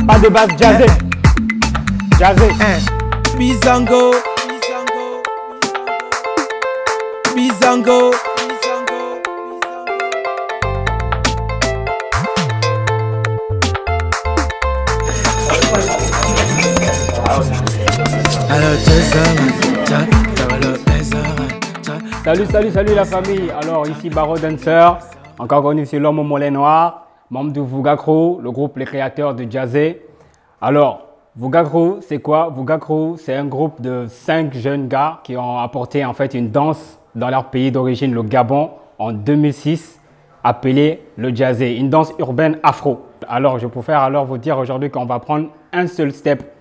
Pas de base jazzé. Jazzé. Bizango. Bizango. Salut la famille. Alors ici Baro Dancer, encore connu sur l'homme au mollet noir, membre de Vuga Crew, le groupe les créateurs de Jazzé. Alors Vuga Crew, c'est quoi? Vuga Crew, c'est un groupe de 5 jeunes gars qui ont apporté en fait une danse dans leur pays d'origine, le Gabon, en 2006, appelée le Jazzé, une danse urbaine afro. Alors je préfère vous dire aujourd'hui qu'on va prendre un seul step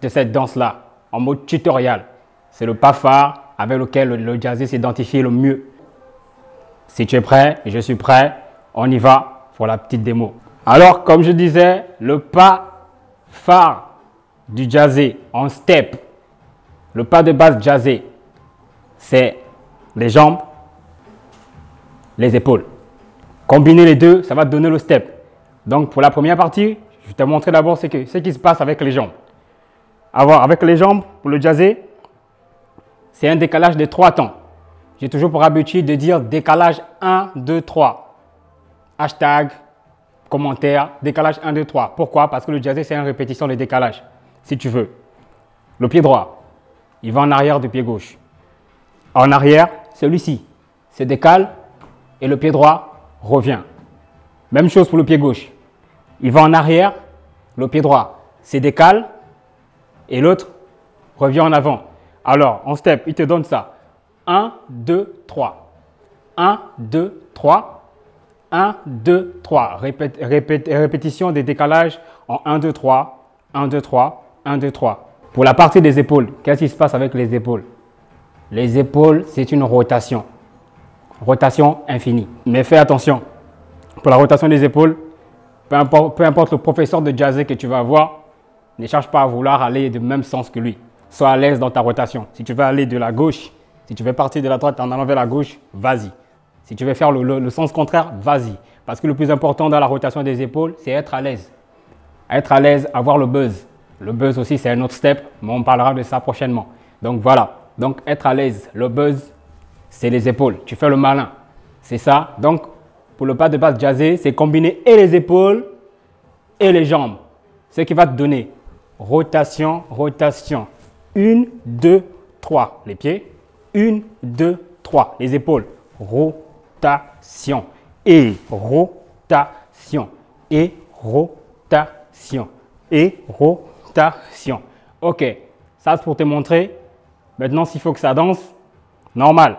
de cette danse-là, en mode tutoriel. C'est le pas phare avec lequel le Jazzé s'identifie le mieux. Si tu es prêt, je suis prêt, on y va pour la petite démo. Alors, comme je disais, le pas phare du Jazzé en step, le pas de base Jazzé, c'est les jambes, les épaules. Combiner les deux, ça va te donner le step. Donc, pour la première partie, je vais te montrer d'abord ce qui se passe avec les jambes. Avec les jambes, pour le Jazzé, c'est un décalage de 3 temps. J'ai toujours pour habitude de dire décalage 1, 2, 3. Hashtag, commentaire, décalage 1, 2, 3. Pourquoi? Parce que le Jazzé, c'est une répétition de décalage. Si tu veux. Le pied droit, il va en arrière du pied gauche. En arrière, celui-ci se décale et le pied droit revient. Même chose pour le pied gauche. Il va en arrière, le pied droit se décale et l'autre revient en avant. Alors, en step, il te donne ça. 1, 2, 3. 1, 2, 3. 1, 2, 3. Répétition des décalages en 1, 2, 3. 1, 2, 3. 1, 2, 3. Pour la partie des épaules, qu'est-ce qui se passe avec les épaules? Les épaules, c'est une rotation. Rotation infinie. Mais fais attention. Pour la rotation des épaules, peu importe le professeur de Jazzé que tu vas avoir, ne cherche pas à vouloir aller du même sens que lui. Sois à l'aise dans ta rotation. Si tu veux aller de la gauche, si tu veux partir de la droite en allant vers la gauche, vas-y. Si tu veux faire le sens contraire, vas-y. Parce que le plus important dans la rotation des épaules, c'est être à l'aise. Être à l'aise, avoir le buzz. Le buzz aussi, c'est un autre step, mais on parlera de ça prochainement. Donc voilà. Donc être à l'aise, le buzz, c'est les épaules. Tu fais le malin. C'est ça. Donc pour le pas de base Jazzé, c'est combiner et les épaules et les jambes. Ce qui va te donner rotation, rotation. 1, 2, 3. Les pieds. 1, 2, 3. Les épaules. Rotation. Et rotation. Et rotation. Et rotation. Ok. Ça, c'est pour te montrer. Maintenant, s'il faut que ça danse, normal.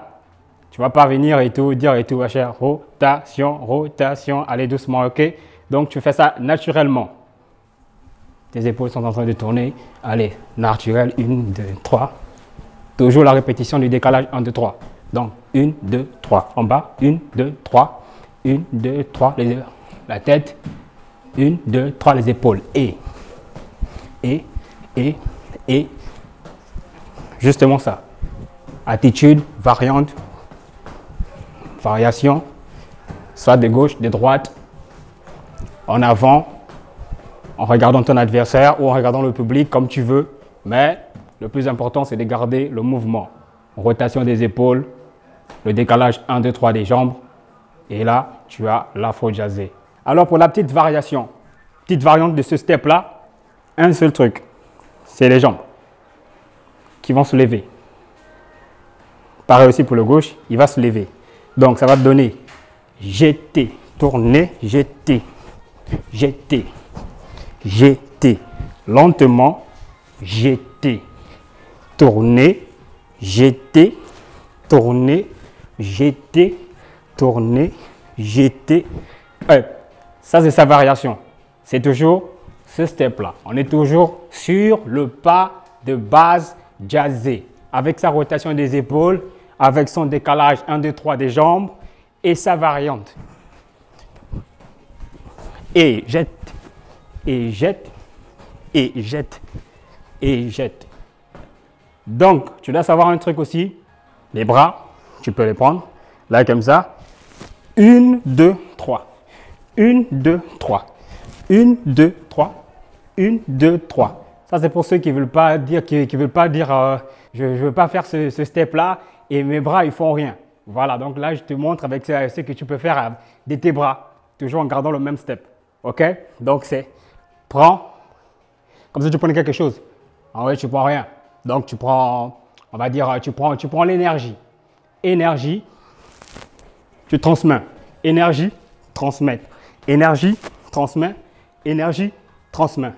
Tu ne vas pas venir et tout, dire et tout, ma chère. Rotation, rotation. Allez doucement, ok? Donc, tu fais ça naturellement. Tes épaules sont en train de tourner. Allez, naturel, 1, 2, 3. Toujours la répétition du décalage 1, 2, 3. Donc, 1, 2, 3. En bas, 1, 2, 3. 1, 2, 3. La tête. 1, 2, 3. Les épaules. Et. Justement ça. Attitude, variante, variation. Soit de gauche, de droite. En avant. En regardant ton adversaire ou en regardant le public comme tu veux. Mais le plus important, c'est de garder le mouvement. Rotation des épaules, le décalage 1, 2, 3 des jambes. Et là, tu as l'afro jazzé. Alors pour la petite variation, petite variante de ce step-là, un seul truc, c'est les jambes qui vont se lever. Pareil aussi pour le gauche, il va se lever. Donc ça va te donner jeter, tourner, jeter, jeter. Jeter lentement, jeter, tourner, jeter, tourner, jeter, tourner, jeter. Ça, c'est sa variation. C'est toujours ce step-là. On est toujours sur le pas de base Jazzé. Avec sa rotation des épaules, avec son décalage 1, 2, 3 des jambes et sa variante. Et jette. Et jette, et jette, et jette. Donc, tu dois savoir un truc aussi. Les bras, tu peux les prendre. Là, comme ça. 1, 2, 3. 1, 2, 3. 1, 2, 3. 1, 2, 3. Ça, c'est pour ceux qui ne veulent pas dire, je ne veux pas faire ce step-là et mes bras, ils font rien. Voilà, donc là, je te montre avec ce que tu peux faire de tes bras, toujours en gardant le même step. OK? Donc, c'est prends, comme si tu prenais quelque chose. En vrai, tu ne prends rien. Donc, tu prends, on va dire, tu prends l'énergie. Énergie, tu transmets. Énergie, transmettre. Énergie, transmet. Énergie, transmet.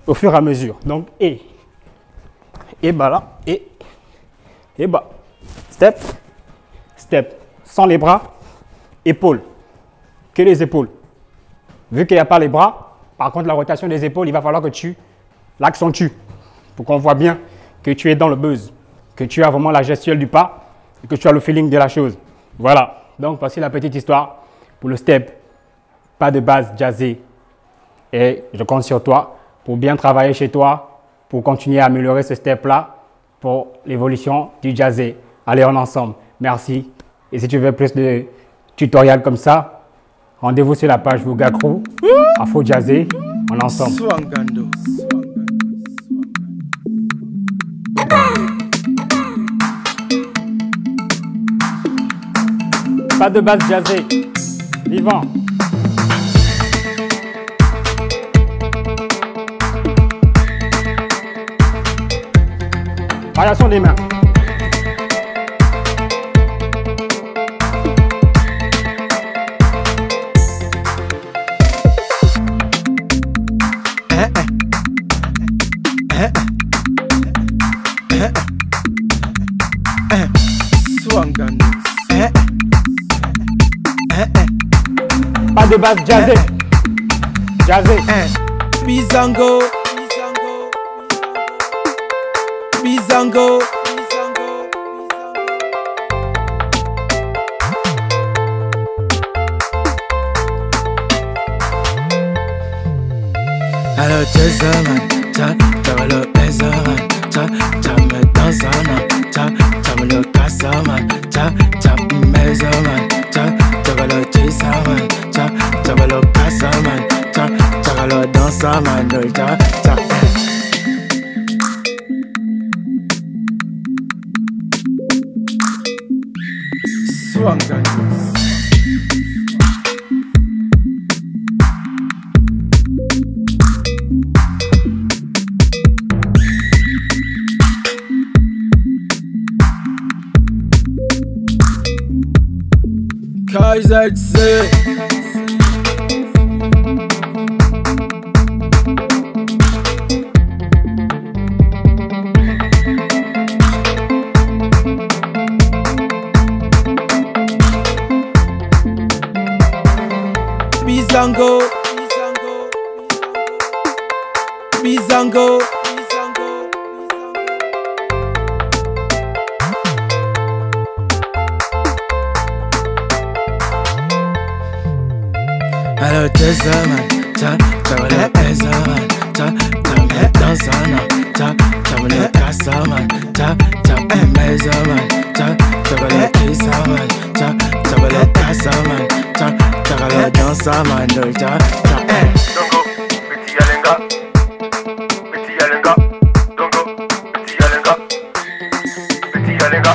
Au fur et à mesure. Donc, et bas là, et bas. Step, step. Sans les bras, épaules. Que les épaules. Vu qu'il n'y a pas les bras, par contre, la rotation des épaules, il va falloir que tu l'accentues pour qu'on voit bien que tu es dans le buzz, que tu as vraiment la gestuelle du pas et que tu as le feeling de la chose. Voilà. Donc, voici la petite histoire pour le step. Pas de base jazzée. Et je compte sur toi pour bien travailler chez toi, pour continuer à améliorer ce step-là pour l'évolution du jazzé. Allez, on est ensemble. Merci. Et si tu veux plus de tutoriels comme ça, rendez-vous sur la page Vuga Crew, Afro Jazzé. On est ensemble. Swangando. Pas de base jazzée. Vivant. Variation des mains. Swangando. Pas de base jazzée. Jazzée. Bizango. Bizango. Alors Jazzman, t'as le Bezman, t'as me dansana, t'as me le Kassaman, t'as Mezaman, t'as le Jazzman, t'as le Kassaman, t'as le dansaman, t'as Swangando. KZC. Bizango. Bizango. Alors Jazzman, t'as le Bezaman, t'as me dansana, t'as me le Kassaman, t'as Mezaman, t'as le Kissaman, t'as le Kassaman, t'as le dansaman, t'as Dongo, petit Yalenga, Dongo, petit Yalenga, petit Yalenga.